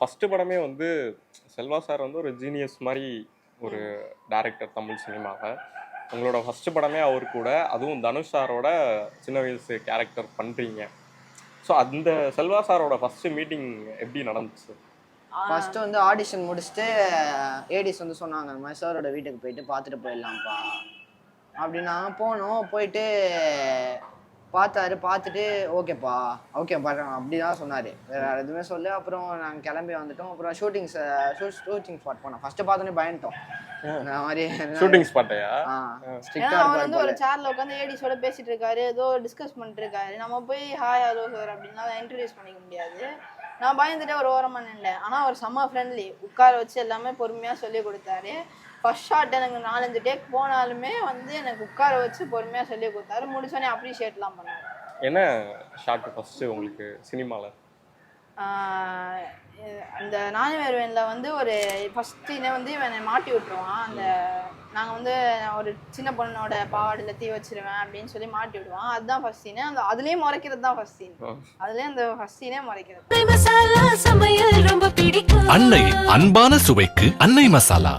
First படமே வந்து Selva sir வந்து ஒரு ஜீனியஸ் மாதிரி ஒரு டைரக்டர் தமிழ் சினிமாவை. உங்களோட ஃபஸ்ட்டு படமே அவர் கூட, அதுவும் தனுஷ் சாரோட சின்ன வயசு கேரக்டர் பண்ணுறீங்க. ஸோ அந்த செல்வா சாரோட ஃபஸ்ட்டு மீட்டிங் எப்படி நடந்துச்சு? ஃபஸ்ட்டு வந்து ஆடிஷன் முடிச்சுட்டு ஏடிஸ் வந்து சொன்னாங்க, இந்த மாதிரி சாரோட வீட்டுக்கு போயிட்டு பார்த்துட்டு போயிடலாம்ப்பா அப்படின்னா போனோம். போயிட்டு பார்த்தாரு, பார்த்துட்டு ஓகேப்பா அப்படி தான் சொன்னார். வேறு எதுவுமே சொல்ல. அப்புறம் நாங்கள் கிளம்பி வந்துட்டோம். அப்புறம் ஷூட்டிங் ஸ்பாட் போனோம். ஃபஸ்ட்டு பார்த்தோன்னே பயந்துட்டோம். இந்த மாதிரி ஷூட்டிங் ஸ்பாட்டையா? ஸ்ட்ரிக்டாக அவர் வந்து ஒரு இருப்பார். சேர்ல உட்காந்து ஏடிஸோட பேசிட்டு இருக்காரு, ஏதோ டிஸ்கஸ் பண்ணிட்டு இருக்காரு. நம்ம போய் ஹாய் ஹலோ சார் அப்படின்னா இன்ட்ரடியூஸ் பண்ணிக்க முடியாது. நான் பயந்துட்டு ஒரு ஓரமாக நின்றேன். ஆனால் அவர் செம்ம ஃப்ரெண்ட்லி, உட்கார வச்சு எல்லாமே பொறுமையாக சொல்லி கொடுத்தாரு. ஃபர்ஸ்ட் ஷாட் எனக்கு 4-5 டேக் போனாலுமே வந்து எனக்கு உட்கார வச்சு பொறுமையாக சொல்லி கொடுத்தாரு. முடிச்சோடனே அப்ரிஷியேட்லாம் பண்ணார். என்ன ஷாட்டு ஃபஸ்ட்டு உங்களுக்கு சினிமாவில்? அந்த நானே வருவேனில் வந்து ஒரு ஃபஸ்ட் சீனை வந்து இவனை மாட்டி விட்டுருவான். அந்த நாங்கள் வந்து ஒரு சின்ன பொண்ணோட பாவாடியில் தீ வச்சிருவேன் அப்படின்னு சொல்லி மாட்டி விடுவான். அதுதான் ஃபஸ்ட் சீனு. அந்த அதுலேயும் முறைக்கிறது தான் ஃபஸ்ட் சீன். அதுலேயும் அந்த ஃபஸ்ட் சீனே முறைக்கிறது. அன்னையின் அன்பான சுவைக்கு அன்னை மசாலா.